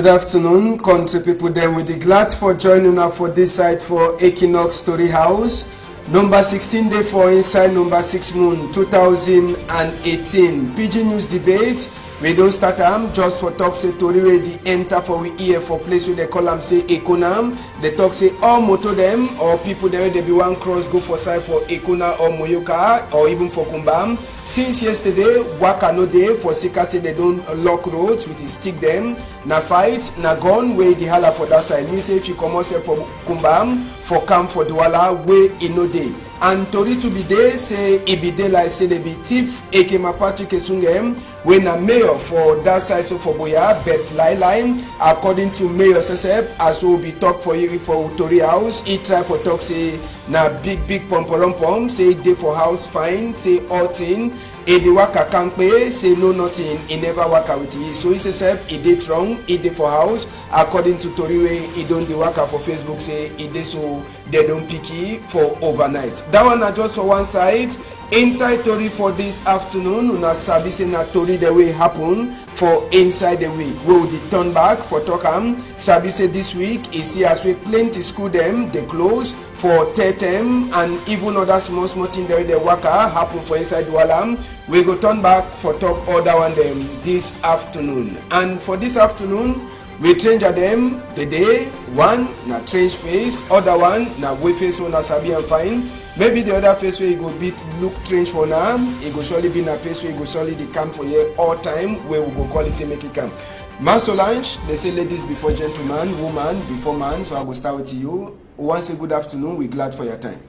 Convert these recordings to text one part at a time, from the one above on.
Good afternoon, country people. Then we be glad for joining us for this side for Equinox Story House. Number 16 day for inside number 6 moon 2018. PG News debate. We don't start just for talk say Tori wey the enter for we ear for place where they call them say Ekonam. They talk say all motor them or people there they be one cross go for side for Ekona or Moyoka or even for Kumbam. Since yesterday, waka no day for Sika say they don't lock roads with the stick them. Na fight, na gun way the hala for that side. Means if you come out say for Kumbam for camp for Douala way in no day. And Tori to be there say it be there like say they be thief Ekema Patrick Esungem when a mayor for that side so for Boya bet line according to Mayor Sesep as will be talk for you for Tori house. He try for talk say na big pom say dey for house fine say all thing. E dey waka kampe say no nothing he never waka with you. So he Sesep he dey wrong he dey for house according to Tori way he don't dey waka for Facebook say he dey so they don't pick it for overnight. That one are just for one side. Inside Tori for this afternoon, una sabi say na Tori the way happen for inside the week. We will turn back for Tokam. Sabi say this week is see as we plenty school them they close for third term and even other small thing there they waka happen for inside Walam. We go turn back for talk other one them this afternoon. And for this afternoon, we change them the day one na change face, other one na way face one na sabi and fine. Maybe the other face where you go beat look strange for now, it go surely be na face where you go surely the camp for here all time where we go call it say make it camp. Man Solange, they say ladies before gentleman, woman before man, so I go start with you. Once a good afternoon, we're glad for your time.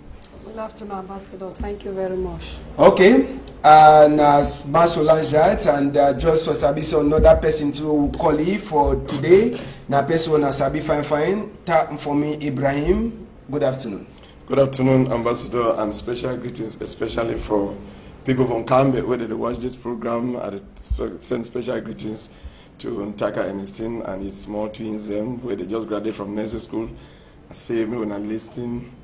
Good afternoon, Ambassador. Thank you very much. Okay. Na Man Solange that and just for Sabi so another person to call you for today. Na person na Sabi fine. Tap for me, Ibrahim. Good afternoon. Good afternoon, Ambassador, and special greetings, especially for people from Kambe, where they watch this program. I send special greetings to Ntaka Ernestine and its small twins, them, where they just graduated from nursery school. I say, me when I'm listening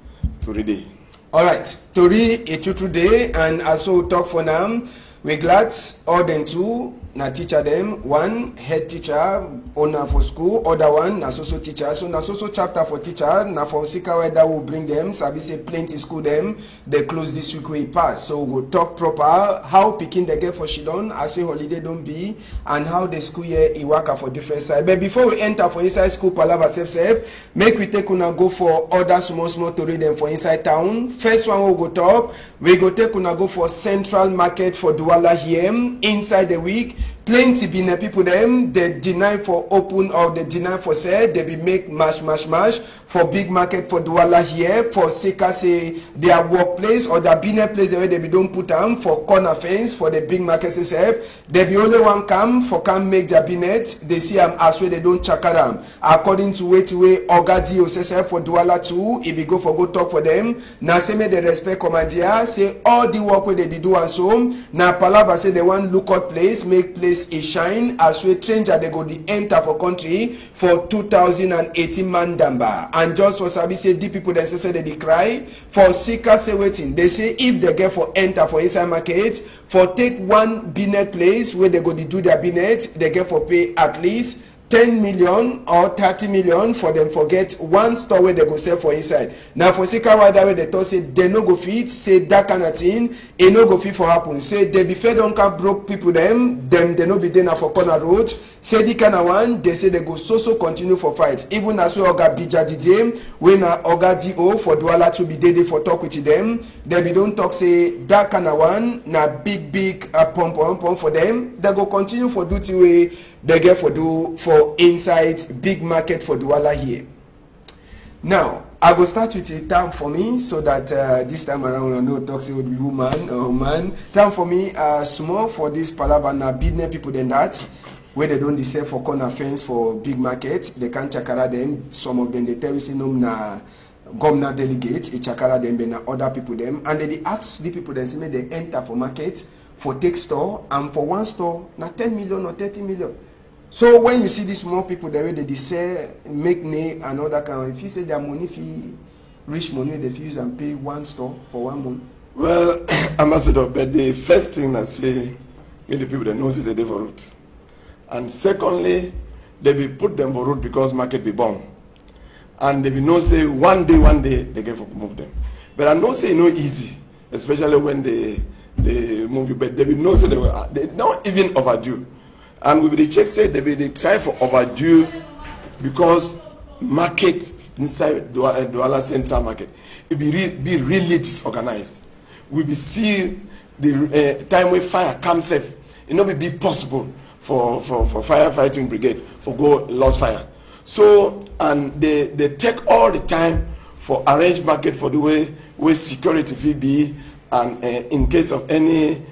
to today. All right, Tori, it's today, and also talk for now. We're glad all them two. Na teacher them one head teacher owner for school, other one na social teacher. So na social chapter for teacher na for Sika that will bring them. Sabi say plenty school them they close this week we pass. So we'll talk proper how picking they get for Shidon as a holiday don't be and how the school year I work for different side. But before we enter for inside school palava self make we take una go for other small to read them for inside town. First one we'll go top. We go take una go for Central Market for Douala here inside the week. Plenty been people them they deny for open or they deny for sale. They be make mash for big market for Douala here for Sika say their workplace or their business place where they be don't put them for corner fence for the big market itself. They be only one come make their business. They see them as well they don't chaka them. According to way Ogadi Osese for Douala too, if we go talk for them. Now say me they respect commandia say all the work where they do and so. Now Palava say they want look out place make place a shine as we change they go the enter for country for 2018 Mandamba. And just for Sabi say the people that say they cry for Sika say waiting. They say if they get for enter for inside market for take one binet place where they go to do their binet, they get for pay at least 10 million or 30 million for them forget one store where they go sell for inside. Now for Sika that way they thought say they no go fit say that kind of thing it no go fit for happen. Say they be fed on can broke people them they no be there now for corner road. Say the kind of one they say they go so continue for fight. Even as we Oga Bija DJ when Oga DO for Douala to be there for talk with them. They be don't talk say that kind of one na big pump for them. They go continue for duty way they get for do for inside big market for Douala here. Now I go start with a term for me so that this time around I no talk say woman or man. Term for me small for this palava na business people than that where they don't sell for corner fence for big market. They can't chakara them. Some of them they tell you say no na governor delegates, a chakara them be na other people them and they ask the people them say they enter for market for take store and for one store na 10 million or 30 million. So when you see these small people the way they sell, make name and all that kind of, if you say their money fee rich money they use and pay one store for 1 month. Well, Ambassador, but the first thing I say when the people that knows it they for root. And secondly, they will put them for road because market be born. And they will know say one day they get for move them. But I know say no easy, especially when they move you. But they will know say they not even overdue. And we will check say they try for overdue because market inside Douala Central Market it be really disorganized. We will see the time where fire comes safe. It not be possible for firefighting brigade for go lost fire. So and they take all the time for arrange market for the way security will be, and in case of any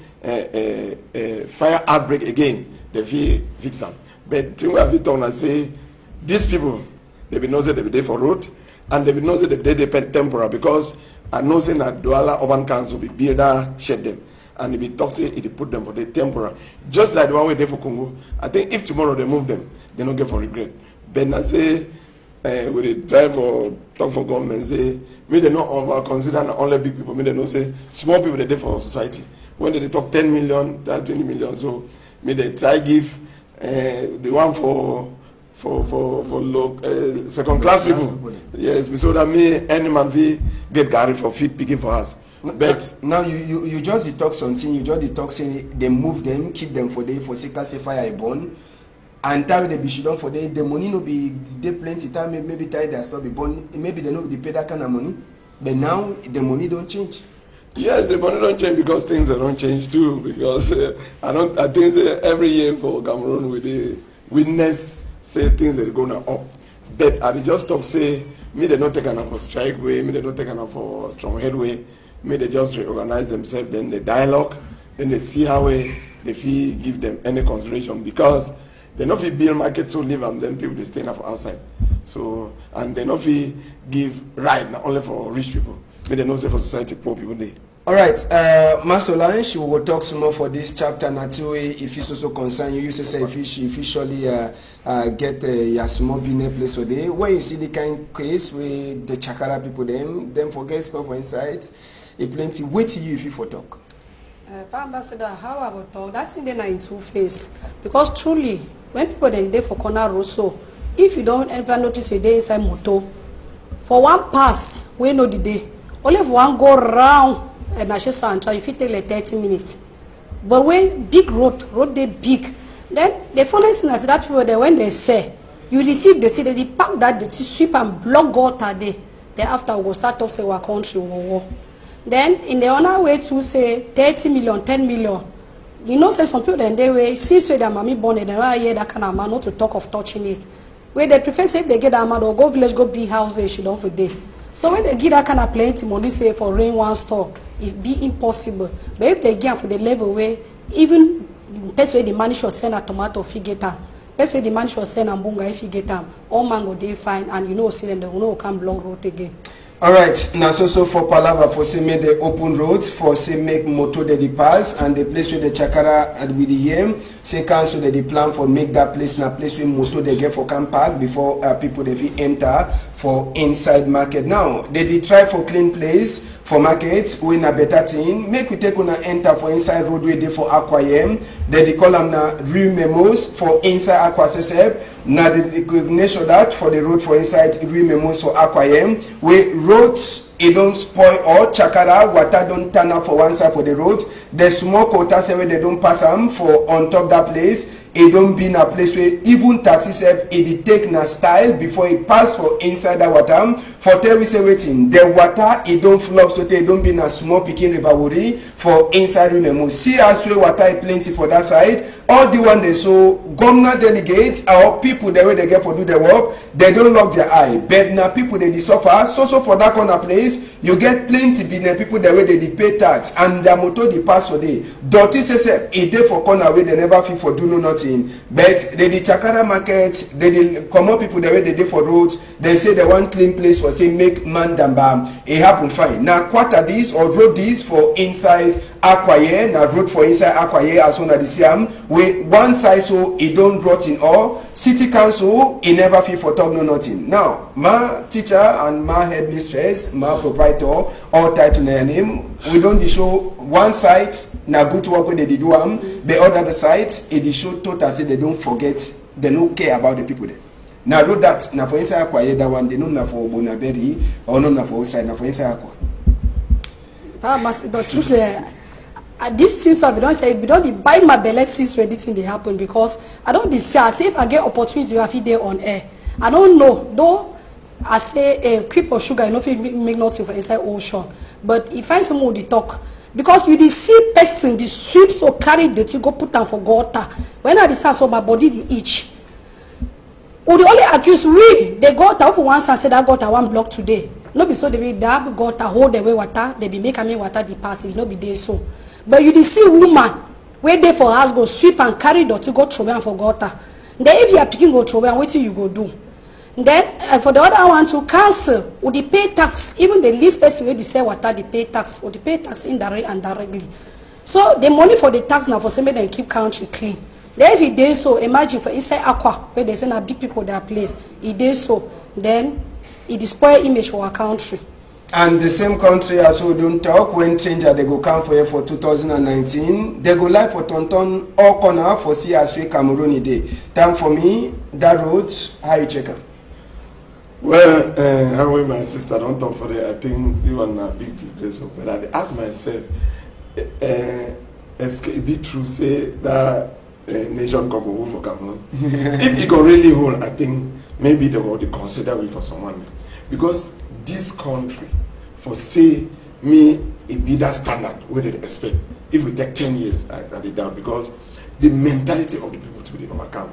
fire outbreak again, they will fix them. But thing we have done, I say these people they will know that they be there for road, and they will know that they depend temporary because I know say that Douala Urban Council will be there shed them. And if it talks, it put them for the temporary. Just like the one we did for Congo. I think if tomorrow they move them, they don't get for regret. But I say, we try for talk for government, say, may they not over consider only big people, may they not say small people they did for society. When they talk 10 million, 20 million, so may they try give the one for low, second class people. Yes, so that any man will get Gary for feet picking for us. But now you just talk something, you just talk saying they move them, keep them for day for say fire born, and time they be shut down for day, the money no be they plenty time maybe time they stop be born, maybe they no be pay that kind of money, but now the money don't change. Yes, the money don't change because things don't change too. Because I think every year for Cameroon we witness say things that are going up, but I just talk say me they not take enough for strike way, me they not take enough for strong headway. May they just reorganize themselves, then they dialogue, then they see how they feel give them any consideration because they not feel build market so live and then people they stay enough outside. So and they not feel give right not only for rich people, may they not say for society poor people they. All right, Masolange, we will talk some more for this chapter. Naturally, if it's also concerned, you used to say if you surely get a small business place today, when you see the kind of case with the Chakara people, them forget stuff inside. A plenty. Wait till you if you for talk. Ambassador, how I go talk? That's in the in two phase. Because truly, when people then there for corner Rosso, if you don't ever notice a day inside moto, for one pass, we know the day. Only if one go round and I Central, if you take like 30 minutes. But when big road they big, then the funny thing is that people there when they say you receive the tea, they pack that the tea, sweep and block gutter there. Then after we will start to say our country will war. Then in the other way to say 30 million, 10 million. You know, say some people then they way since their mommy born and they hear that kind of man not to talk of touching it. Where they prefer say if they get that man or go village, go big house, they should don't for day. So when they give that kind of plenty money, say for rain one store, it be impossible. But if they get for the level where even best way they manage to send a tomato if you get them, best way they manage to send a bunga if you get them, all mango they fine and you know see them they will not come long road again. All right, now so for Palava for say make the open roads for say make motor the pass and the place where the Chakara and with the aim say council the plan for make that place na place where motor they get for camp park before people they fit enter for inside market. Now they try for clean place for markets we na better thing make we take on enter for inside roadway there for Aquayem. They call them na real memos for inside Aqua SSF. Now the recognition that for the road for inside real memos for Aquayem we roads it don't spoil or Chakara water don't turn up for one side for the road. The small quota say they don't pass them for on top that place. It don't be in a place where even taxi self it take na style before it pass for inside that water. For tell we say waiting the water it don't flow so they don't be in a small picking river worry for inside remember. See as way water plenty for that side. All the one they so government delegates or people the way they get for do the work they don't lock their eye. But now people they suffer so for that kind of place you get plenty business people the way they pay tax and their motor they pass for day. Dirty say it dey for corner where they never feel for do no nothing. But they the Chakara market, they come up people the way they do for roads. They say they want clean place for say make man damba. It happen fine. Now quarter this or road this for inside Aquaye. Now road for inside Aquaye as soon as the Siam. We one side so it don't rot in all. City council it never feel for talk no nothing. Now my teacher and my head mistress, my proprietor, all title their name. We don't show one side na good work when they do the other sides it show total say they don't forget they don't care about the people there. Now do that. Now for inside Akwa, that one they know na for Bonaberi or no na for outside. Now for inside Akwa. The truth these things we don't say we don't buy my belly since when this thing they happen, because I don't decide. I say if I get opportunity to have it there on air, I don't know though. I say a creep of sugar, you know, make nothing for inside ocean. But if I someone they talk, because with the see person, the sweep so carry the to go put down for gutter. When I decide so my body the itch. Or they only accuse we they got out for once and said I got a one block today. No be so they be that got a hold the way water, they be make me water the pass, it no be there so. But you see woman where they for house go sweep and carry to go throw and for gutter. Then if you are picking go throw and what you go do? Then for the other one to cancel, would they pay tax? Even the least person where they say water, they pay tax, or they pay tax indirectly and directly. So the money for the tax now for somebody that keep country clean. Then if it does so, imagine for inside Aqua where they send a big people that place, it does so, then it spoil image for our country. And the same country also don't talk when changer they go come for here for 2019. They go live for Tonton all corner for CSW Cameroon day. Time for me, that road, how you check it? Well, how will my sister don't talk for that? I think you are a big disgrace. But I ask myself, it be true say that nation can go for Cameroon. If it go really hold, I think maybe they will consider it for someone. Because this country, for say me, it be that standard where they expect. If we take 10 years at it down, because the mentality of the people to be overcome.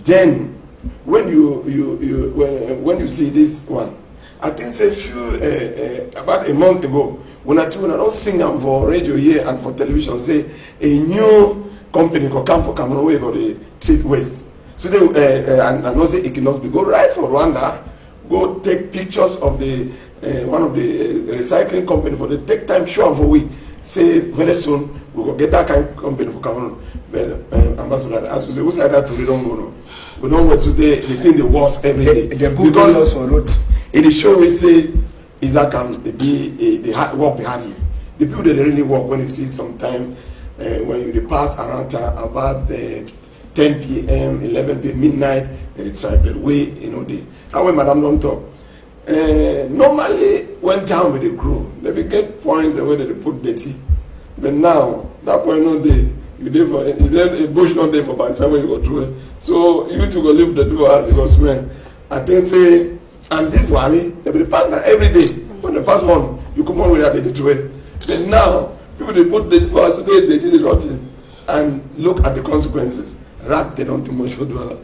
Then when you see this one, I think say about a month ago, when I don't sing them for radio here and for television, say a new company could come for Cameroon, we got the trade waste. So they and I know say Equinox, we go right for Rwanda, go take pictures of the one of the recycling company for the take time show for we say very soon we will get that kind of company for Cameroon. But Ambassador, as we say, who's like that to we don't go no. We don't want today they think the worst every day. Because for road. It is show we say is that can be the hard work the hard. The people that really work when you see sometime when you pass around about 10 p.m., 11 p.m., midnight, and it's like the way how when Madam don't talk. Normally when town with the crew, they will get points the way that they put dirty. But now that point no day. You did for a bush not there for by the you go through it. So you two go live the 2 hours because man, I think say and this worry, they will pass that every day. When they pass one, you come on with that they through it. But now people they put the for us today they did it rotten. And look at the consequences. Rat they don't too much for dollar.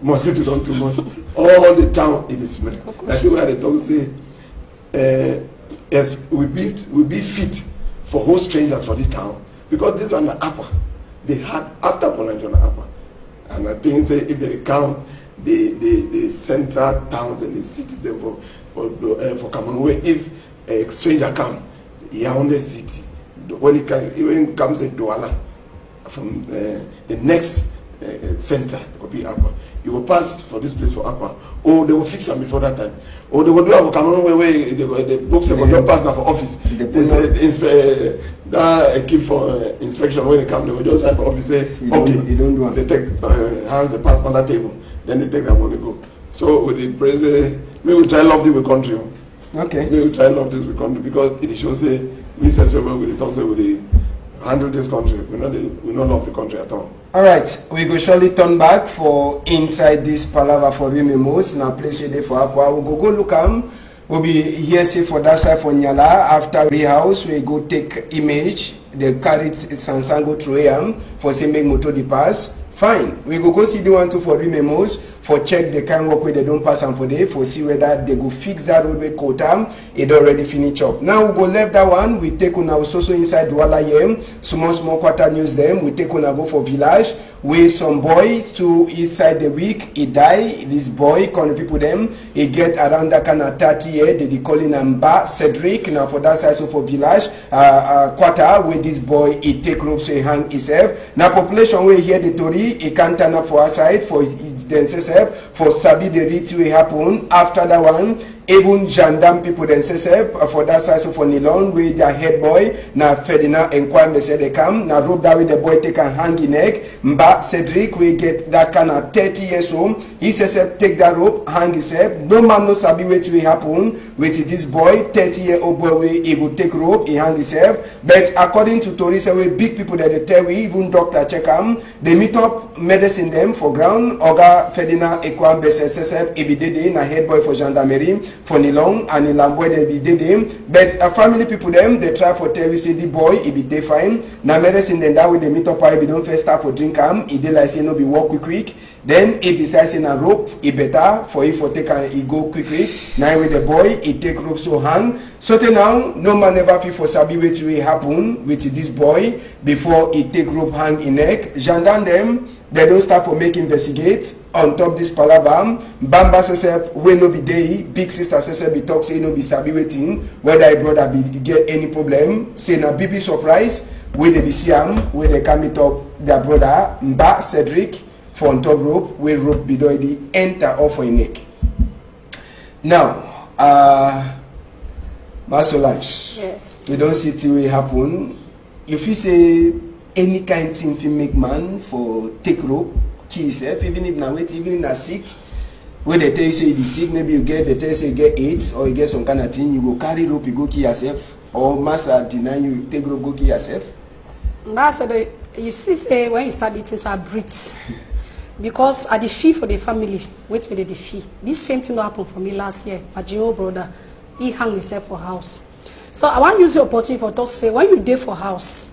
Mosquito don't too much. All the town it is smell. That's why they don't say yes, we be fit for whole strangers for this town. Because this one the upper. They had after Polanjona Apa. And I think say if they count the central towns and the cities there for Cameroon, if a stranger come, Yaoundé city, when it can, even comes to Douala from the next center, it will be Apa. You will pass for this place for Apa. Or they will fix them before that time. Or they will do it for Cameroon where the books will not pass now for office. That keep for inspection when they come, they will just have office say, okay, you don't do it. They take hands, they pass on that table, then they take their money go. So with the president, we will try love this country. Okay. We will try love this country because it shows say we say so we talk say we handle this country. We not love the country at all. All right, we go surely turn back for inside this palaver for Rememos. Now place you there for Aqua. We go look we'll be here say for that side for Nyala. After we house, we go take image. They carry Sansango through for say make motor the pass. Fine. We go see the one two for Rememos for check the kind work where they don't pass and for day for see whether they go fix that roadway quota. It already finish up. Now we go left that one. We take on our also inside Douala Yem. Small quarter news them. We take on a go for village. Where some boy to inside the week he die. This boy calling people them. He get around that kind of 30 years. They calling him Ba Cedric. Now for that side so for village quarter where this boy he take rope so he hang himself. Now population where hear the story. He can't turn up for our side for themselves for sabi the ritual happen after that one even gendarme people themselves for that side, so for Nilon, with their head boy, na Ferdinand and Kwame said they come, na rope that with the boy take a hang in neck, Mba Cedric, we get that kind of 30 years old, he says take that rope, hang himself, no man no sabi what will happen with this boy, 30-year-old boy, he will take rope, he hang himself, but according to Tori, say we big people that they tell we, even doctor check them, they meet up medicine them for ground, Oga Ferdinand Ekwambe says ebidede na head boy for gendarmerie, for Nilong and Ilambwe they be did him, but family people them they try for tell we say the boy he be dey fine. Na medicine then that way they meet up we don't first start for drink he dey like say no be walk quick. Then he decides in a rope he better for if for take and he go quickly. Now with the boy he take rope so hang. So now no man ever feel for sabi what will happen with this boy before he take rope hang in neck. Gendarme them they don't start for make investigate on top this palabam. Bamba says we no be day. Big sister says be talk say no be sabi waiting whether a brother be get any problem. Say na BB surprise where they be see him where they come meet up their brother Mba Cedric for on top rope where rope be doing enter off for a neck. Now Master Lunch. Yes. We don't see till it happen. If you say any kind thing fi make man for take rope, kill yourself, even if na wait, even if na sick, when they tell you say you sick, maybe you get, they tell you say you get AIDS or you get some kind of thing, you go carry rope, you go kill yourself, or master deny you take rope, go kill yourself. Master, you see, say when you start eating, so I breathe. Because I the fee for the family, wait for the fee. This same thing happened for me last year. My Jimo brother, he hung himself for house. So I want to use the opportunity for to say, when you dey for house,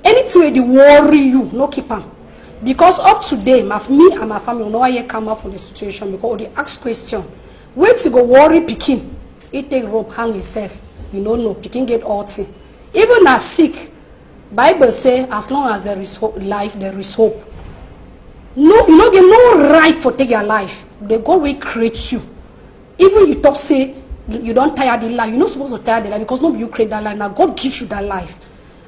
anything they worry you, no keep on. Because up to date, me and my family know why come out from the situation because they ask question. Wait to go worry Pikin. He take rope, hang himself. You don't know, Pikin get hurting. Even as sick, Bible say as long as there is hope, life, there is hope. No, you don't get no right for take your life. The God will create you. Even you talk say you don't tire the life, you're not supposed to tire the life because nobody you create that life. Now God gives you that life.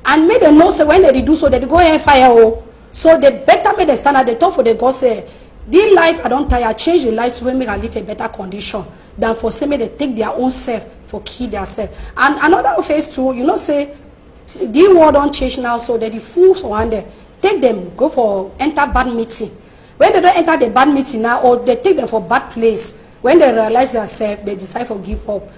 And make them know say when they do so, they go and fire. Oh. So they better make the standard. They talk for the God say, this life I don't tire, change the life so we make a live a better condition than for say they take their own self for kill their self. And another phase too, you know say the world don't change now, so that the fools one day take them go for enter bad meeting. When they don't enter the bad meeting now, or they take them for bad place, when they realize themselves, they decide to give up.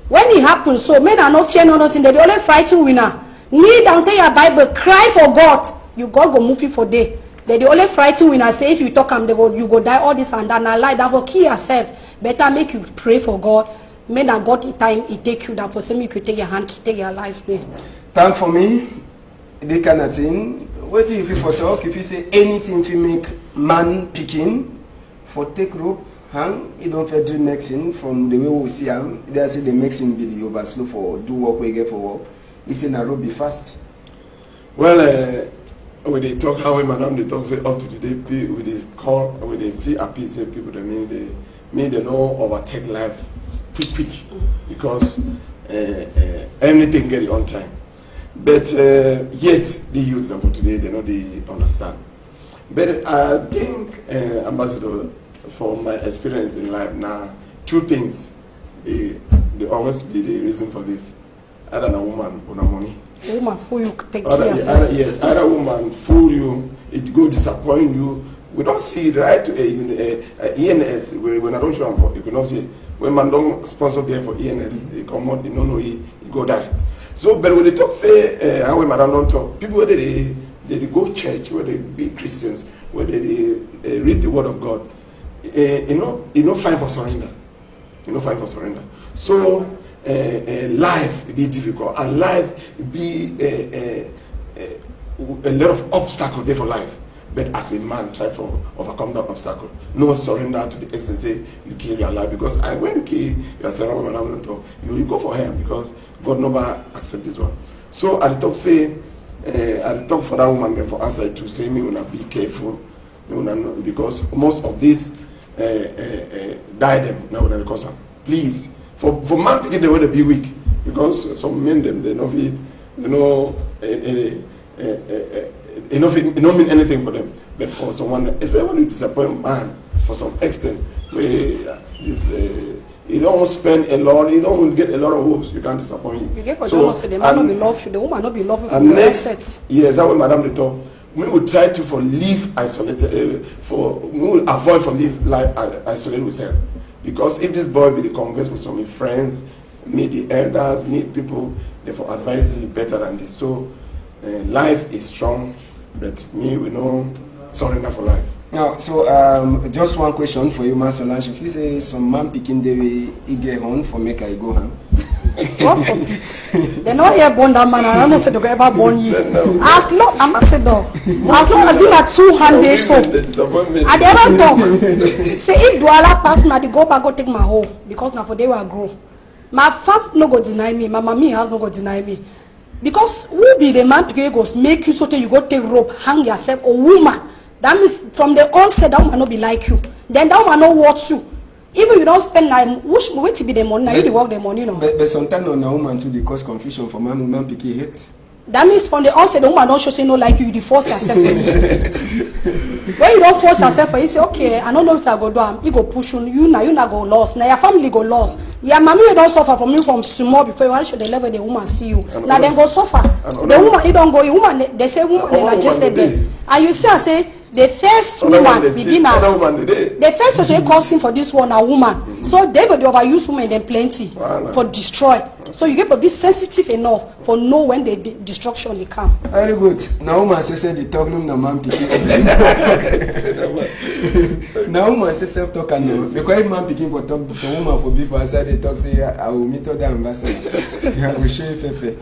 When it happens, so men are not fear no nothing. They the only fighting winner. Kneel down, take your Bible, cry for God. You God go move you for day. They the only fighting winner. Say if you talk them, they go you go die all this and that. Now lie down for kill yourself. Better make you pray for God. May that God the time it take you down for some you could take your hand, take your life there. Time for me, the kind of thing. What if you for talk? If you say anything, if you make man picking for take rope, hang, you don't feel dream mixing from the way we see him. They say the mixing be the over slow for do work we get for work. He say na rope be fast. Well, when they talk how we madam they talk say up to today, when they call, when they see happy say people that mean they know overtake life quick because anything get it on time. But yet they use them for today, they know they understand. But I think, Ambassador, from my experience in life now, two things they always be the reason for this. Either a woman or a money. A woman fool you, take care of yourself. Yes, either woman fool you, it go disappoint you. We don't see it right. ENS, when I don't show them for, you cannot see when man don't sponsor there for ENS, they come out, they don't know he go die. So, but when they talk, say, how we madam don't talk, people where they go church, where they be Christians, where they read the word of God, you know, fight for surrender. You know, fight for surrender. So, life be difficult, and life be a lot of obstacles there for life. But as a man, try to overcome that obstacle. No surrender to the extent say you kill your life, because when you kill yourself, you will go for hell because God never accept this one. So I talk say, I talk for that woman for answer to say me wanna be careful, because most of these die them now when because please for man picking the way to be weak, because some men them they know it don't mean anything for them, but for someone, especially when you disappoint man for some extent, where this You don't spend a lot. You don't get a lot of hopes. You can't disappoint you. You get for John say the man not be love you, the woman not be love you for and your next, assets. yes, that way, Madam the talk. We will try to live isolated. We will avoid for live life isolated with self. Because if this boy be the converse with some friends, meet the elders, meet people, therefore advise you better than this. So life is strong, but me we know surrender for life. Now, so just one question for you, Master Solange. If you say some man picking the way he get home for make I go home. God forbid. They not here born that man, and I don't say they go ever born you. As long as they are 200 so, I never talk. Say if Douala pass me, I go back go take my home because now for they will grow. My fam no go deny me, my mommy has no go deny me. Because who be the man to go make you so that you go take rope, hang yourself, a woman. That means from the onset that woman not be like you. Then that woman not watch you. Even you don't spend time, which way to be the money, now you work the money, you know. But sometimes on a woman too, they cause confusion for man picky hate. That means from the onset, the woman don't show say no like you force yourself for you. When you don't force yourself for you, say, okay, I don't know what I go do, you go push on you not go lost. Now your family go lost. Your mommy you don't suffer from you from small before you reach the level the woman see you. Now then go suffer. The woman, you don't go, the woman, they say woman, they just say that. And you see, I say, the first woman begin the first person causing for this one a woman. So they will overuse women then plenty for destroy. So you get to be sensitive enough for know when the destruction they come. Very good. Now woman say the talk no man picking. Now woman say self talk and because man picking for talk some woman for before outside they talk say I will meet other ambassador. I will show you Fefe.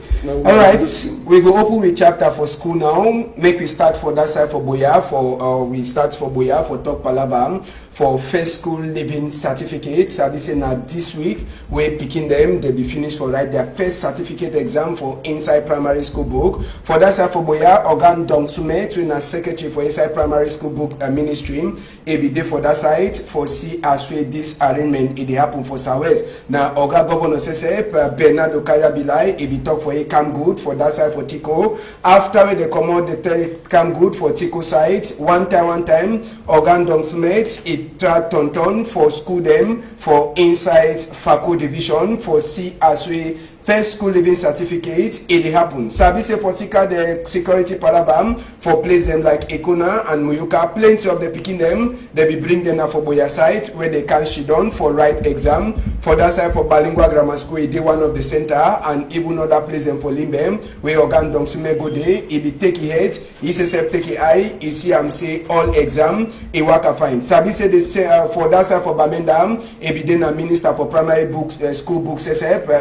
All right, we go open with chapter for school now. Make we start for that side for Boya we start for Boya for Talk Palabang for first school living certificate. So this is now this week we're picking them. They be finished for write their first certificate exam for inside primary school book. For that side for Boya, Ogan Dong Sume to a secretary for inside primary school book ministry. It be there for that side for see as way this arrangement it happen for Southwest. Now Oga Governor Sesep Bernardo Kaya Bilai it be talk for a Cam Good for that side for Tico. After they come out the Cam Good for Tico side. One time, Ogan Dong Sumet, it tried tonton for school them for inside Faco division for see as we first school living certificate, it happens. Service Portica, the security parabam for place them like Ekona and Muyuka, plenty of the picking them, they be bring them for Boya site where they can shidon for right exam. For that side for Balingua Grammar School, they one of the center and even other place them for Limbem, where Ogan Dong Sume go there, it be take head, ECSF take eye, you see I'm say all exam, it work a fine. Service for that side for Bamendam, it be then a minister for primary books, school books,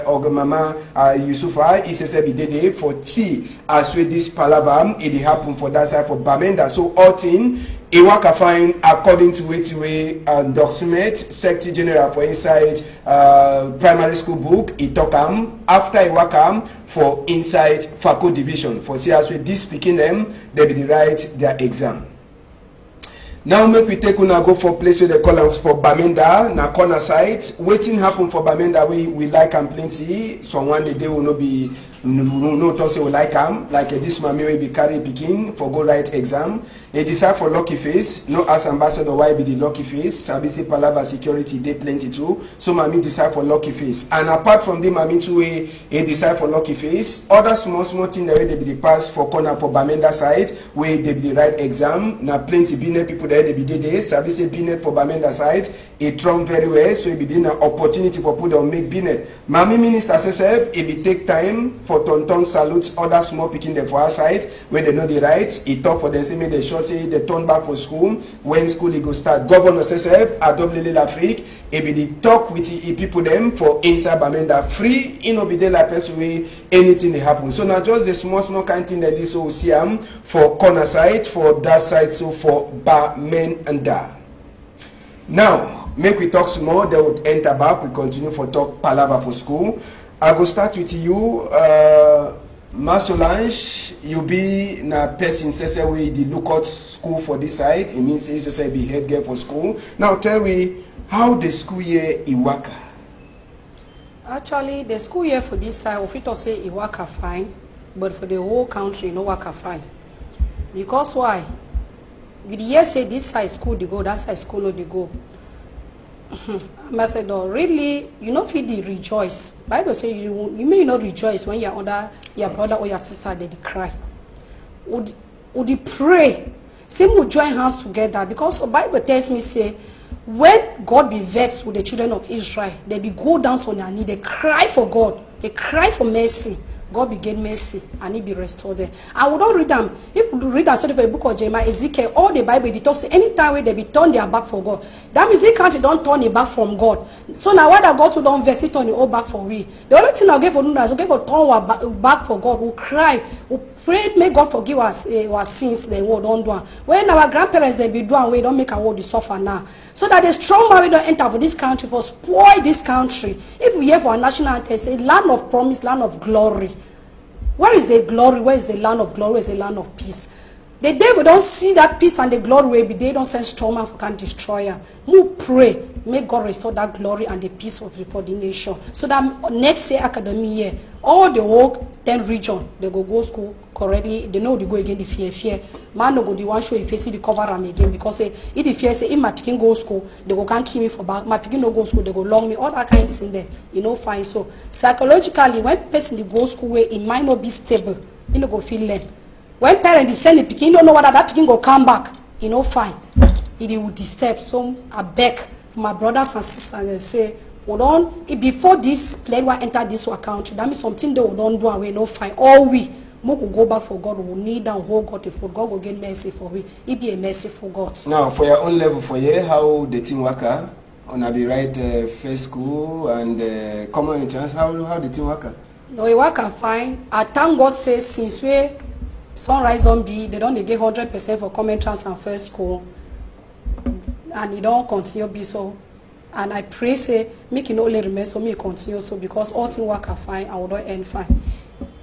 or Mama Yusufa ICC Bidede for T as with this palavam it happen for that side for Bamenda. So all thing it work a fine according to which way document Secretary General for inside primary school book it talk after it work for inside Faco division for see as with this speaking them they be write their exam. Now make we take una go for place where they call us for Bamenda, na corner side. Waiting happen for Bamenda we like am plenty. Someone the day will not be no talk say we like am. Like this mommy will be carry picking for go write exam. They decide for lucky face. No ask ambassador why be the lucky face. Sabisi Palava security they plenty too. So mommy decide for lucky face. And apart from the mommy too he decide for lucky face. Other small thing that they be the pass for corner for Bamenda side where they be the right exam. Na plenty binet people there they be there. Sabisi binet for Bamenda side. It trump very well. So it be an opportunity for people to make binet. Mommy minister says it be take time for tonton salutes other small picking them for our side where they know the rights. It talk for them say make they sure say they turn back for school when school it go start. Governor says adopt l'Afrique it be the talk with the people them for inside Bamenda free in obey la person way anything they happen. So now just the small kind thing that this will see for corner side for that side so for Bamenda. Now make we talk some more, they would enter back, we continue for talk palava for school. I go start with you, Master Solange, you be na person say we the lookout school for this side, it means you say be head girl for school. Now tell me how the school year Iwaka. Actually the school year for this side, if it say Iwaka fine, but for the whole country no waka fine. Because why? With the year say this side school they go, that side school no they go. Ambassador, really, you know, feel the rejoice. Bible say you may not rejoice when your brother or your sister they cry. Would you pray? Say we join hands together, because the Bible tells me say when God be vexed with the children of Israel, they be go down on their knee, they cry for God, they cry for mercy. God be get mercy and he be restored there. I would not read them. If you read that story for the book of Jeremiah, Ezekiel, all the Bible, it talks anytime where they be turn their back for God. That means they can't don't turn it back from God. So now why that God to don't vex, he turn it all back for we. The only thing I'll give for us, okay, for turn our back for God, we'll cry, we'll pray, may God forgive us our sins, then we don't do. When our grandparents they be doing, we don't make our world suffer now. So that the strong man we don't enter for this country, for spoil this country. If we have our national anthem, say land of promise, land of glory. Where is the glory? Where is the land of glory? Where is the land of peace? The day we don't see that peace and the glory will be, they don't send strong man who can destroy her. We pray, may God restore that glory and the peace for the nation. So that next year academic year, all the whole 10 region, they go school correctly. They know they go again the fear. Man no go the one show if you see the cover them again, because if the fear say if my pikin go school, they go can't kill me for back. My pikin no go school, they go long me. All that kind of thing there, you know, fine. So psychologically, when person they go school where it might not be stable, you know, go feel learn. When parents send the pikin, you don't know whether that pikin go come back, you know, fine. It will disturb. So I beg for my brothers and sisters and say, hold on, before this plane will enter this country, that means something they will don't do and we no fine. All we could go back for God, we will kneel down, hold God the food. God will get mercy for we. It be a mercy for God. Now, for your own level, for you, how the team work on a be right first school and common entrance, how the team work? No, we work fine. I thank God says since we Sunrise don't be, they don't get 100% for common entrance and first school, and it don't continue be so. And I pray say make it not only remain so me continue so, because all things work fine and will not end fine.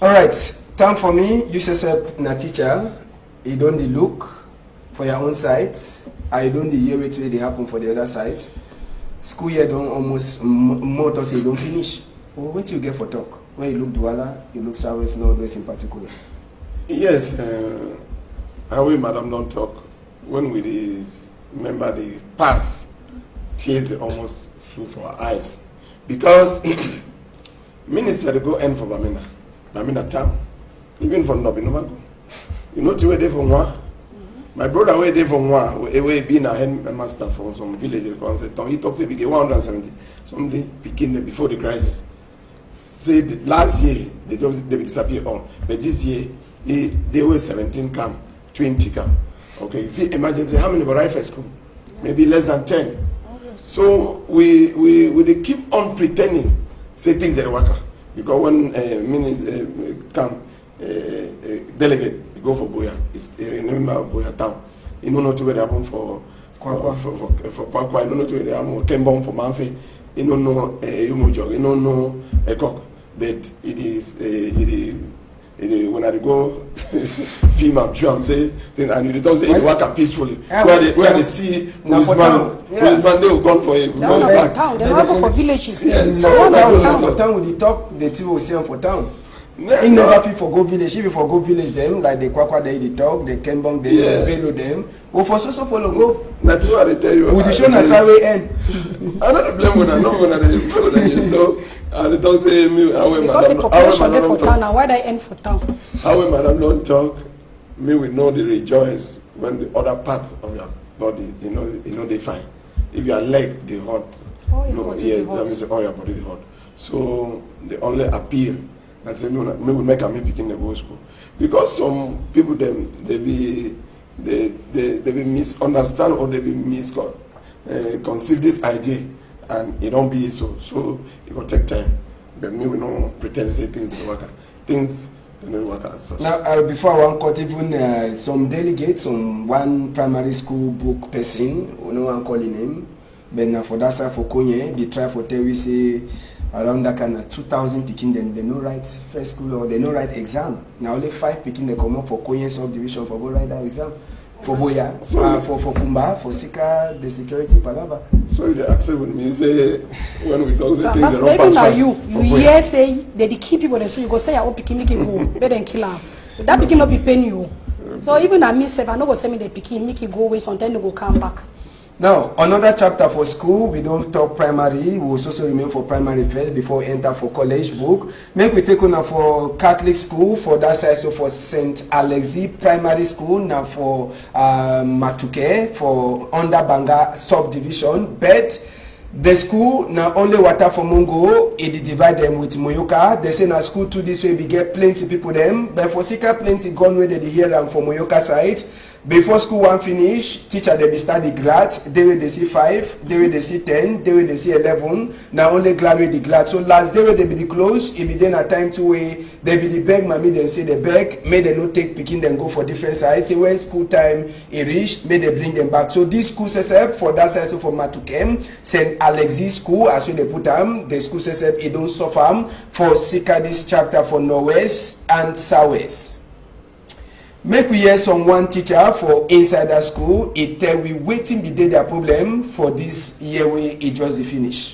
All right, time for me. You say na teacher, you don't look for your own side, I don't hear it where they happen for the other side. School year don't almost more to say don't finish. Well, what you get for talk? When you look Douala, you look Southwest, Northwest in particular. Yes, how we madam don't talk. When we remember the past, tears almost flew from our eyes. Because minister they go end for Bamina town. Even from Nobinomago. You know to where they from one? My brother where they from one, we been a headmaster for some village. He talks about 170 something beginning before the crisis. Said last year they disappear on, but this year they were 17 come, 20 come. Okay, if you emergency, how many were right for school? Maybe less than 10. So we keep on pretending say things that work. Because when minister come, delegate go for Boya, it's remember Boya town. You know not where they happen for Kwakwa, you know not where they happen for Kembon for Manfe, you don't know Yumujog, you don't know Ekok, but it is when I go film up, I'm saying, and you don't say it work peacefully. Where they see policeman, they will go for it. They will go for town. They will go for villages. Yes. So for town with the talk, the team will say for town. In never fit for go village. If you for go village them, like the Kwakwa they talk, the Kembong they Bello them. Or for so follow go. That's what I tell you. Would you show us how we end? I don't blame when I know when I follow them. So I don't say me. Because the population there for town, now why they end for town? How will madam don't talk? Me we know the rejoice when the other parts of your body, you know they fine. If your leg they hot, all your body they hot. That means all your body they hot. So they only appeal. I say no, me will make a me picking the go school because some people them they be misunderstand or they be conceive this idea and it don't be so it will take time. But me we don't pretend say things don't work. Things don't work as such. Now before I want cut even some delegates, one primary school book person, no one calling him, but now for that side for Konye, they try for tell we say around that kind of 2,000 picking them they no write first school or they no write exam. Now only 5 picking they come up for Konye subdivision for go write that exam. For Boya, for Kumba, for Sika, the security palava. So they accept with me say when we talk so things maybe now you hear say they keep people there, so you go say your own picking make it go better than kill her. That picking not be paying you. So even at me self, I know go send me the picking make it go away, sometimes they go come back. Now, another chapter for school, we don't talk primary, we will also remain for primary first before we enter for college book. Make we take on for Catholic school, for that side, so for St. Alexis Primary School, now for Matuke, for under Banga subdivision, but the school now only water for Mungo, it divide them with Moyoka. They say na school to this way we get plenty people them, but for Sika plenty gone where they hear them from Moyoka side. Before school one finish, teacher they be study glad, they will they see 5, they will they see 10, they will they see 11, now only glad with the glad. So last day they be the close, it be then a time to way, they be the beg, mommy then say the beg, may they not take picking them go for different sides. Say when school time it reach, may they bring them back. So this school set for that side, so for Matukem, St. Alexis school, as they put them, the school set it don't suffer for Sika this chapter for Northwest and Southwest. Make we hear some one teacher for inside that school. It tell we waiting be their problem for this year we it just the finish.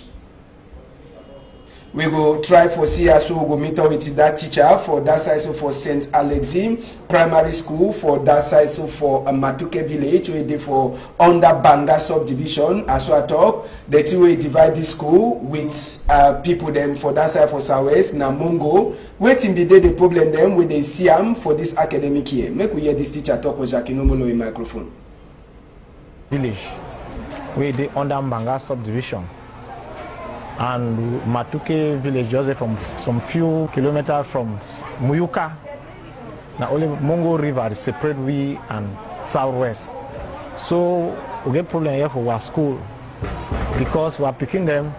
We go try for see as we go meet up with that teacher for that side so for St. Alexis Primary School, for that side so for Matuke Village where they for under Banga subdivision. As I talk, the two way divide the school with people them for that side for Southwest Namungo. Waiting be the problem them when they see them for this academic year. Make we hear this teacher talk with Jackie Nomolo in microphone. Village where they under Banga subdivision. And Matuke village just from some few kilometers from Muyuka. Now only Mungo River separate we and Southwest. So we get problem here for our school because we are picking them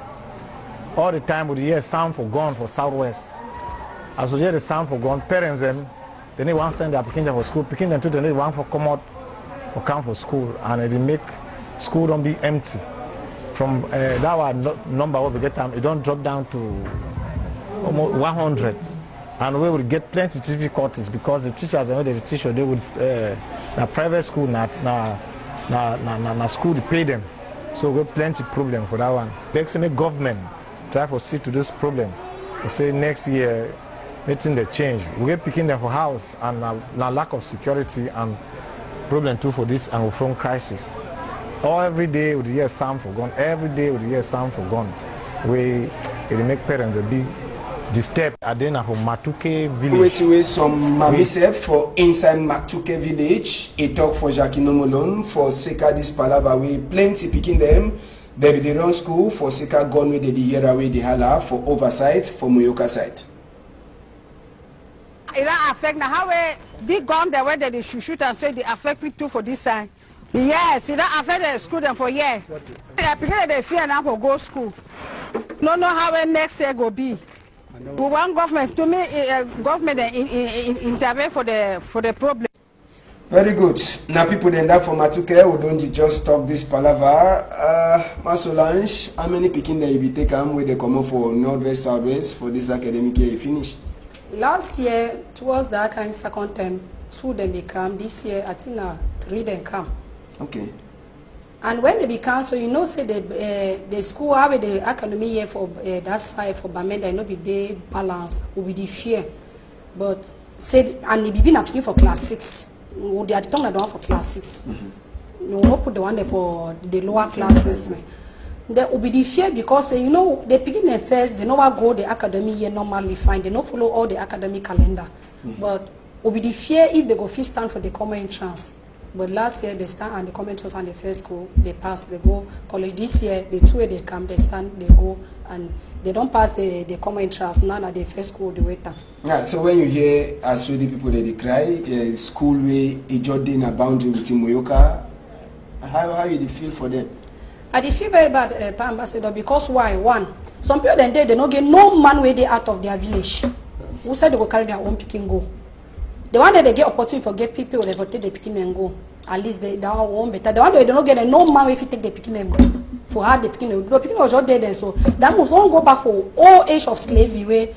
all the time with the year sound for gone for Southwest. As we hear the sound for gone, parents them, they need one send their picking them for school, picking them to they need one for come out or come for school, and it make school don't be empty. From that our number what we get time, it don't drop down to almost 100, and we will get plenty of difficulties because the teachers and the teacher they would na private school na school to pay them, so we have plenty problem for that one. Next, the government try to see to this problem. We say next year, nothing they change. We get picking them for house and na lack of security and problem too for this and from crisis. Every day with the year sound for gone. Every day with the year sound for gone. We it make parents a big disturbed. At the end of Matuke village. Wait, some mommy said for inside Matuke village. He talk for Jackie Nomolon for Sika this palava. We plenty picking them. They be the run school for Sika gone with the year away the hala for oversight for Moyoka site. It affect now how they gone the way that they shoot and say they affect me too for this side. Yes, it affect the school them for year. Because they fear now for go school. No know how next year go be. We want government to me government intervene for the problem. Very good. Now people then that for Matuke we don't just talk this palaver. Masolange, how many picking that you be taken where they come up for Northwest Southwest for this academic year you finish? Last year towards that kind second term, 2 them become. This year I think 3 them come. Okay. And when they become, so you know, say the school have the academy year for that side for Bamenda, no be the balance, will be the fear. But said and they be not picking for class 6. They are talking about for class 6. You will not put the one there for the lower classes. There will be the fear because you know they picking them first. They know what go the academy year normally fine. They don't follow all the academic calendar. But will be the fear if they go first stand for the common entrance. But last year they stand and the common entrance and the first school they pass, they go college. This year the 2 way they come, they stand, they go, and they don't pass the common entrance. None at the first school they wait down. Yeah, so when you hear as well the people that they cry, school way a Jordan a boundary with Moyoka, how you feel for them? I feel very bad, Pa Ambassador, because why? One, some people then they don't get no man way they out of their village. Yes. Who said they go carry their own picking go? The one that they get opportunity for get people, they go take the picking and go. At least they won't better. The one that they don't get no man if you take the picking and go. For how the picking was just dead then, so that must not go back for all age of slavery where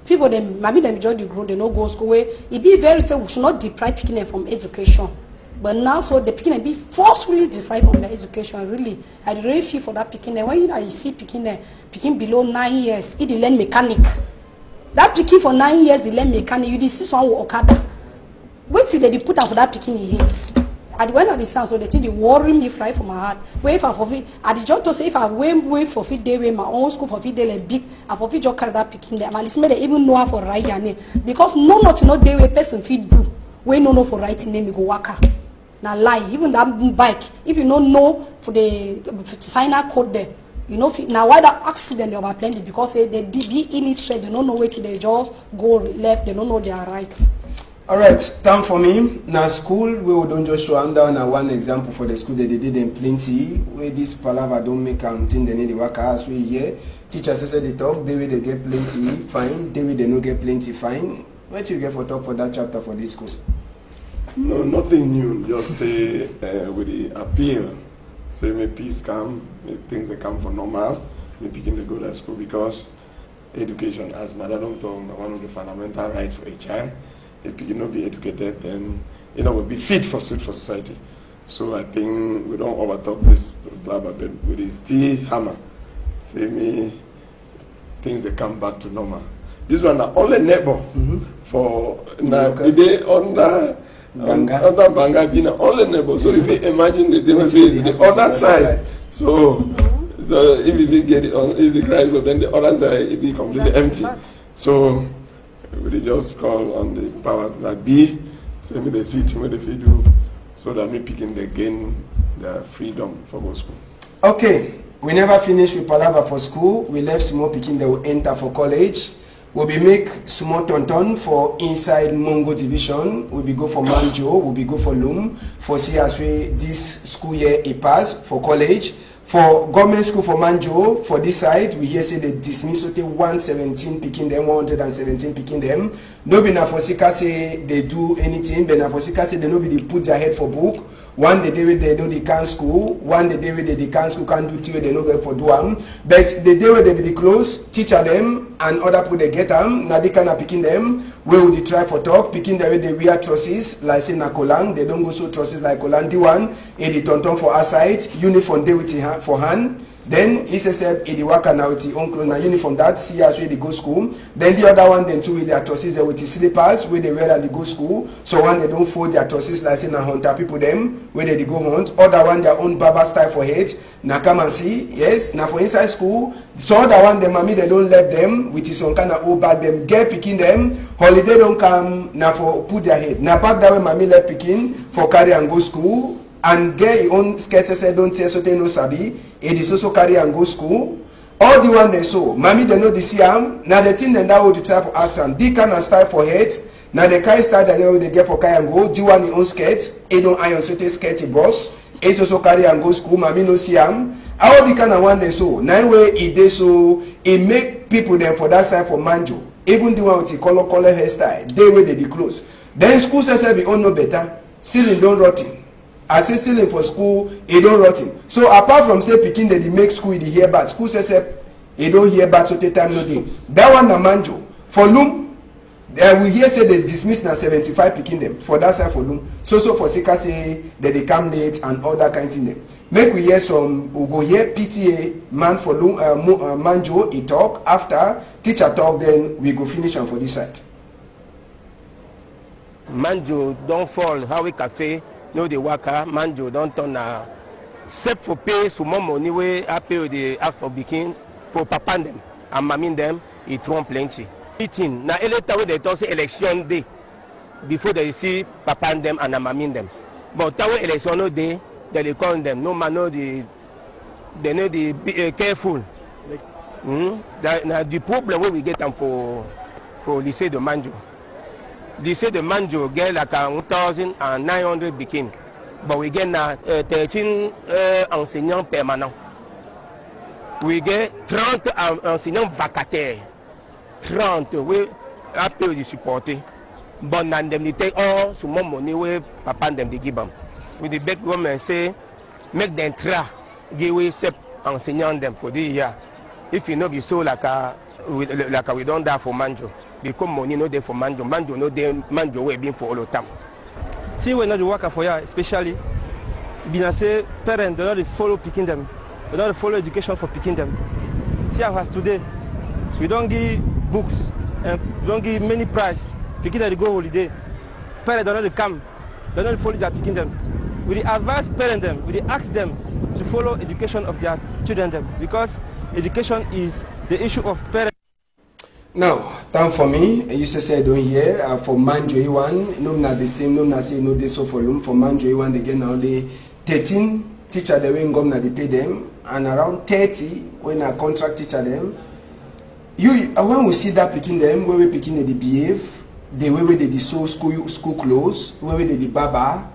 people them maybe them join the group, they no go school where it be very say we should not deprive picking from education. But now, so the picking be forcefully deprived from the education. Really, I really feel for that picking. When you see picking below 9 years, it learn mechanic. That picking for 9 years, they learn mechanic. You see someone with Okada. Wait till they put out for that picking he hates. at the end of the sound, so the thing they worry me right from my heart. Where if I forfeit, at the job to say if I wait forfeit day with my own school forfeit day like big, I forfeit your carry that picking them. And listen, they even know how for write your name because not day way person feed do. We no know for writing name you go waka. Now lie, even that bike, if you don't know for the signer code there, you know now why that accident they over plenty because they be illiterate, they don't know where to they just go left, they don't know their rights. Alright, time for me. Now school, we don't just show them down one example for the school that they did in plenty. Where this palaver don't make counting, they need to work as we hear. Teachers say they talk, they will they get plenty, fine. They will they no get plenty, fine. What you get for talk for that chapter for this school? No, nothing new. Just say with the appeal, say may peace come, may things they come for normal, may begin to go to school because education, as Madam told, one of the fundamental rights for a child. If you cannot be educated, then will be fit for society. So I think we don't overtalk this blah blah, but with the steel hammer, say me things they come back to normal. This one are only neighbor for now the day under Banga being only neighbor. So if you imagine the will be the other side. So if you get it on if the cries then the other side it be completely empty. So we just call on the powers that be, say me the city where they do, so that we begin to gain the freedom for go school. Okay, we never finish with Palava for school. We left small picking that will enter for college. We'll be make small tonton for inside Mongo division. We'll be go for Manjo. We'll be go for Loom. For see as we this school year a pass for college. For government school for Manjo, for this side, we hear say they dismiss 117 picking them, 117 picking them. No be na for Sika say they do anything, but na for Sika say they no be they put their head for book. One the day where they know they can school, one the day where they can school can do till they no get for do them. But the day where they be the close, teacher them and other people they get them, now they cannot picking them. Where would they try for talk? Picking the way they wear trusses, like say na Kolan, they don't go so trusses like Kolan. D1, the tonton for our side, uniform day with for hand. Then he says the worker now with the own clothes and uniform that see as where they go school. Then the other one then too with their trusses with the slippers where they wear and they go school. So one they don't fold their trusses like say na hunter people them where they go hunt. Other one their own barber style for head. Now come and see, yes. Now for inside school, so other one the mommy they don't left them with his own kind of old bag them get picking them. Holiday don't come now for put their head. Now back that way mommy left picking for carry and go school. And get your own skirt say don't say so they no sabi. It is also carry and go school. All the one they saw, mommy they know the CM. Now the thing then that would try for accent. They can style for head. Now the kind style that they get for carry and go. Do one your own skirts. It don't iron so they skirt boss. It's also carry and go school. Mommy no CM. All the kind of one they saw. Now way it they so it make people then for that side for Manjo. Even the one with the color hairstyle. They way they close. Then school says we all know better. Ceiling don't rotting. I say stealing for school, it don't rotting. So apart from say picking that they make school the hear bad, school says it don't hear bad so take time no day. That one na Manjo. For Loom, we hear say they dismiss na 75 picking them for that side for Loom. So for Sika say that they come late and all that kind of thing. Make we hear some we go hear PTA man for Loom Manjo he talk after teacher talk then we go finish on for this side. Manjo don't fall how we cafe. No, the worker, Manjo, don't turn except for pay some more money where I pay the ask for begin for papa them and mammy them, it won't plenty. Eating now, later when they talk say election day before they see papa them and mammy them. But that way election no day, they call them. No man know they know the be careful. Now the problem where we get them for lycée de Manjo. Lycée de Manjo get like 1,900 begin, but we get now 13 enseignants permanents. We get 30 enseignants vacataires. 30 we appelle de supporter. But indemnité all some more money we papa them they give them. With the big government say make them try give we sep enseignants them for this year. If you know be so like we don't die for Manjo. Because money no there for Manjo. Manjo no there. Manjo we been for all the time. See when you work for you, especially, been say parents do not follow picking them, do not follow education for picking them. See how as today, we don't give books and we don't give many prize. Picking them go holiday. Parents do not come, do not follow their picking them. we dey advise parents them, we dey ask them to follow education of their children them, because education is the issue of parents. Now, time for me. You say don't hear for Manjoy one. No, not the same. No, not say no. They so for room for Manjoy one. They get only 13 teacher. They when governor they pay them, and around 30 when a contract teacher them. You when we see that picking them, where we picking they behave, the way they sew school clothes, where they baba.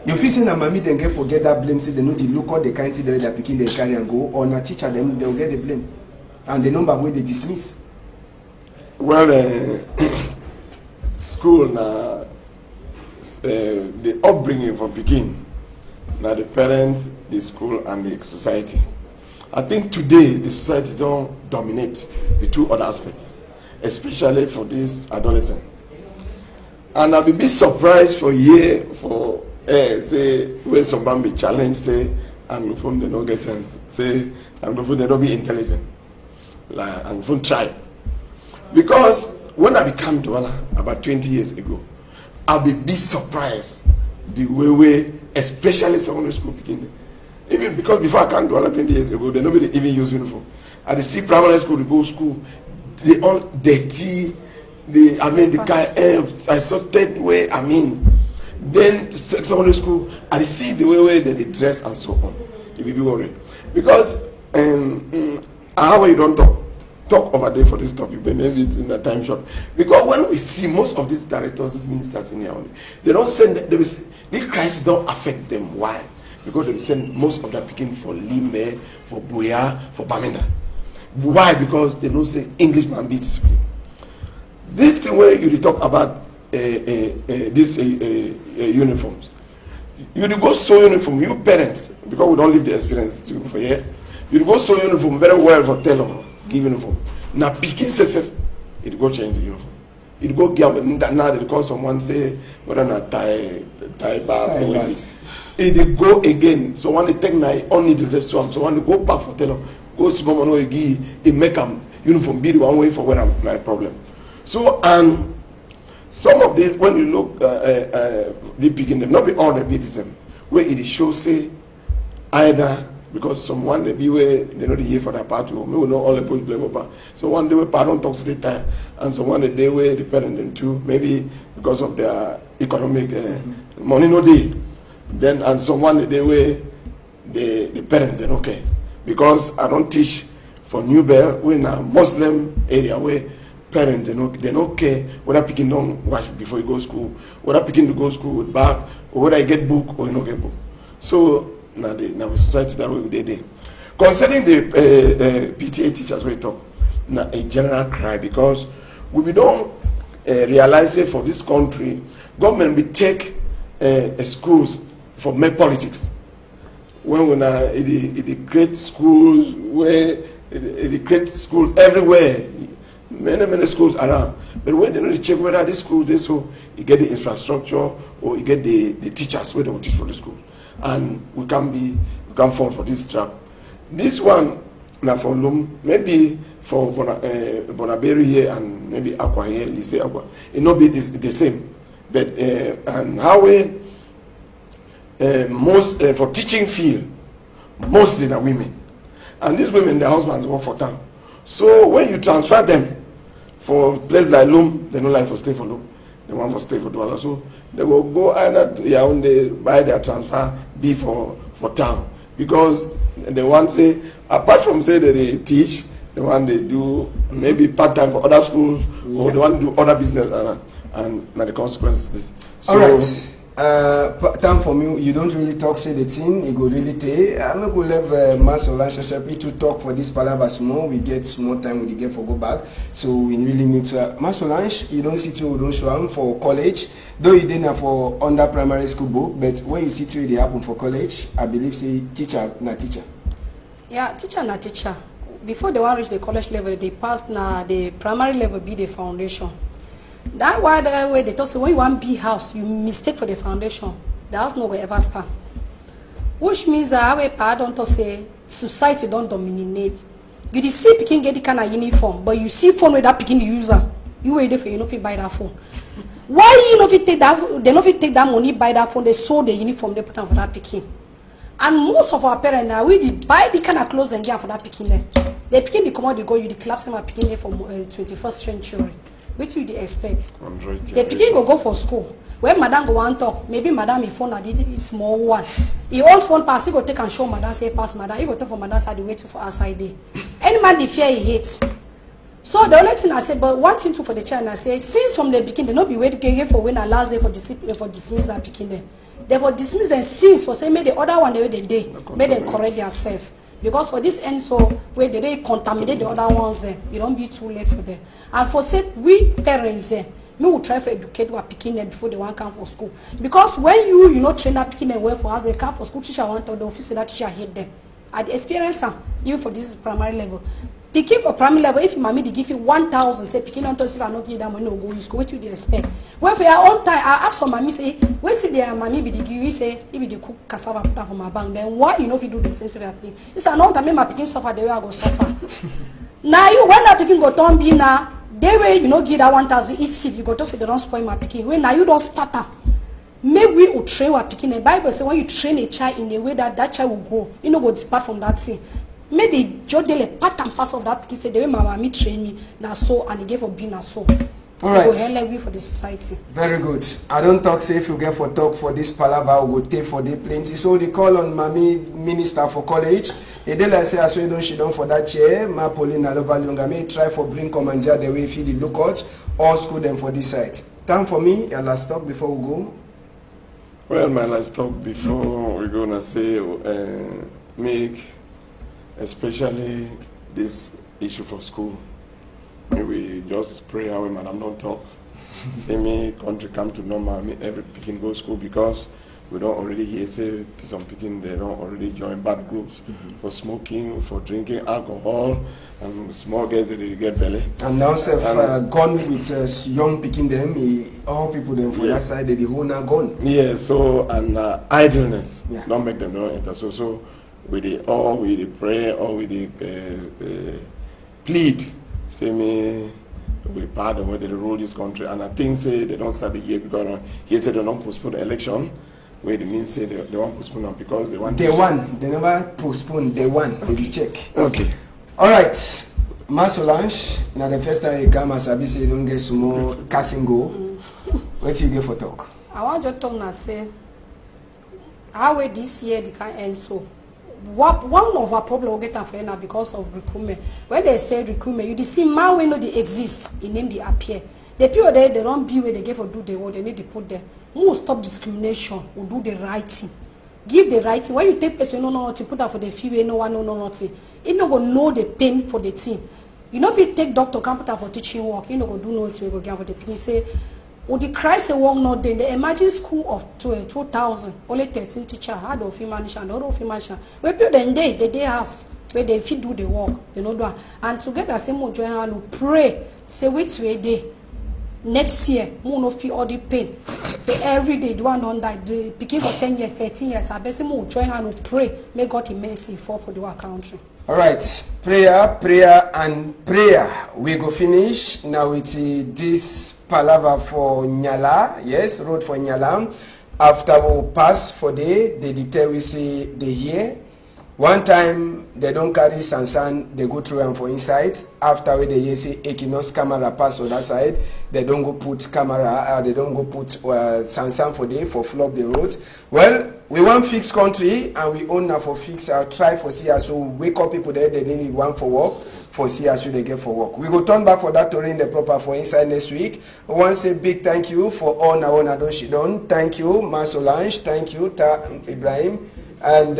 You feel saying that mommy then get forget that blame. Say they know the look or the kind thing they are picking they carry and go, or na teacher them they'll get the blame, and the number where they dismiss. Well, school now, the upbringing for Pekin, now the parents, the school, and the society. I think today the society don't dominate the two other aspects, especially for this adolescent. And I'll be a bit surprised for year for say when someone be challenged, say Anglophone they don't get sense, say Anglophone they don't be intelligent, like Anglophone tribe. Because when I became Douala about 20 years ago, I'll be surprised the way, especially secondary school Pekin. Even because before I came Douala 20 years ago, they nobody even use uniform. At the C primary school, the go school, they all dirty. The kind I saw that way. Then secondary school, I see the way that they dress and so on. You will be worried because how you don't talk over there for this topic, but maybe in a time short. Because when we see most of these directors, these ministers in here, they don't send. This crisis don't affect them. Why? Because they send most of them picking for Lime, for Boya, for Bamenda. Why? Because they don't say English man be discipline. This thing where you talk about these uniforms, you go sew uniform. You parents, because we don't live the experience to for here. You go sew uniform very well for tailor. Give uniform. Now picking says it go change the uniform. It go give now they call someone say whether not tie back or it go again. So when they take my only to the swamp, so when they go back for tailor, go see mama no give it make them uniform be the one way for where I'm my problem. So some of these when you look the picking them, not be all the be the same. Where it shows say either because someone they be where they know the year for that part we will know all the blame about. So one day where parent talks to the time, and so one day where the parent them too, maybe because of their economic money no day. Then and so one day where the parents then okay. Because I don't teach for New Bell, we're in a Muslim area where parents they don't care whether picking don't wash before you go to school, whether picking to go to school with bag, or whether you get book or you don't get book. So now the society that we did. Concerning the PTA teachers we talk, now a general cry because we don't realize it for this country, government will take schools for make politics. When we now the great schools where the great schools everywhere, many schools around, but when they don't check whether this school they so you get the infrastructure or you get the teachers where they will teach for the school. And we can fall for this trap. This one now for Lum, maybe for Bonaberi here and maybe Aqua here, Lycée Aqua, it not be the same. But and how we most for teaching field, mostly the women, and these women their husbands work for town. So when you transfer them for place like Lum, they don't like for stay for Lum. They want for stay for Douala. So they will go either to Yaoundé, buy their transfer, be for town. Because they want say, apart from say that they teach, they want they do maybe part-time for other schools, or they want to do other business and the consequences. So, all right. Time for me, you don't really talk, say the thing, you go really take. I'm not going to leave Master Solange to talk for this palaver small. We get small time we get for go back. So we really need to. Master Solange, you don't see to don't show them for college. Though you didn't for under primary school book, but when you see to it happen for college, I believe say teacher, not teacher. Yeah, teacher, not teacher. Before they want to reach the college level, they pass now the primary level be the foundation. That why the way they talk say when you want big house, you mistake for the foundation. The house no go ever stand. Which means that our part don't say society don't dominate. You see picking get the kind of uniform, but you see phone with that picking the user. You wait there for you know if you buy that phone. Why you know if you take that, they know if you take that money, buy that phone, they sold the uniform, they put on for that picking. And most of our parents now, we buy the kind of clothes and get for that picking there. They picking the commodity go, you the collapse them picking there for 21st century. Which you they expect? The picking go for school. When madam go on talk, maybe madam in phone a small one. He old phone pass, he go take and show madam, say pass madam, he go take for madam side the way to for outside day. Any man the fear he hates. So the only thing I say, but one thing too for the child, I say, since from the beginning, they not be waiting for when I last day for dismiss that picking them. They for dismiss them since for say make the other one the way they did, make them correct themselves. Because for this end so where they contaminate the other ones then, it don't be too late for them. And for say we parents them, we will try to educate what picking them before they want to come for school. Because when you know train that picking them well for us, they come for school, teacher want to the officer that teacher hate them. I experience them, even for this primary level. Picking for primary level, if mommy they give you 1,000, say picking on to if I not give that money, no go you school. What do you expect? Well, for your own time, I ask for mommy say, wait till their mommy be the give you say, if they cook cassava put for my bank, then why you know if you do the same thing for picking? It's an old time my picking suffer the way I go suffer. Now you when that picking go turn be now, they way you know give that 1,000 each if you go to say they don't spoil my picking. When now you don't start up. Maybe we will train our picking. The Bible says when you train a child in a way that that child will grow, you know, go depart from that thing. Maybe just the part and parcel of that picking say the way my mommy trained me, now so and they gave for being a so. All right. Go for the society. Very good. I don't talk say if you get for talk for this palaver, we go take for the plenty. So they call on mommy minister for college. They like say as we don't she don't for that chair. Ma Pauline Alovalunga may try for bring commander the way feed the lookout or school them for this site. Time for me, your last talk before we go. Well, my last talk before we're gonna say make especially this issue for school. We just pray how we madam don't talk. Say me country come to normal, me every picking go school because we don't already hear say some picking they don't already join bad groups for smoking, for drinking alcohol, and small girls that they get belly. And now gone with young picking them, all people them for that side they whole now gone. Yeah, so and idleness don't make them don't enter. So we the pray or we the plead. Say me we pardon where they rule this country, and I think say they don't start the year because he said they don't postpone the election. Where they mean say they want postpone it because they want. They won. They never postpone. They won. They check. Okay. All right. Ma Solange. Now the first time you come as I say you don't get some more casting go. What you get for talk? I want to talk now say how way this year they can end so. One of our problems we get for now because of recruitment. When they say recruitment, you see man when no they exist, in name they appear. The people there they don't be where they get for do the work, they need to put there. We will stop discrimination, we will do the right thing. Give the right thing. When you take person no nothing, put that for the female, no one no nothing. It no go know the pain for the team. You know if you take doctor can put that for teaching work, you no go do no it we go get for the people. Say would the Christ work not then the imagine school of 2000 only 13 teachers had of him manage and other of him manage. We people then they house where they fit do the work, they know do and together say more join and pray say wait to a day next year more no feel all the pain say every day the one on that the picking for 10 years 13 years I bet say more join and pray may God in mercy for the our country. All right, prayer and prayer. We go finish now with this palaver for Nyala. Yes, road for Nyala. After we pass for day, they tell we see they hear. One time they don't carry Sansan, they go through and for inside. After we they say Equinox camera pass on that side, they don't go put camera, they don't go put Sansan for day for flop the roads. Well, we want fixed country and we own now for fix. I'll try for see us so wake up people there, they need one for work, for see us they get for work. We go turn back for that to in the proper for inside next week. I want to say big thank you for all Naona Don Shidon. Thank you, Ma Solange. Thank you, Ibrahim. And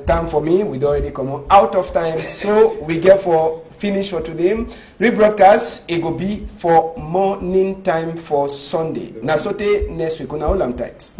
time for me, we already come out of time, so we get for finish for today. Rebroadcast it will be for morning time for Sunday. Nasote next week. Una all tight.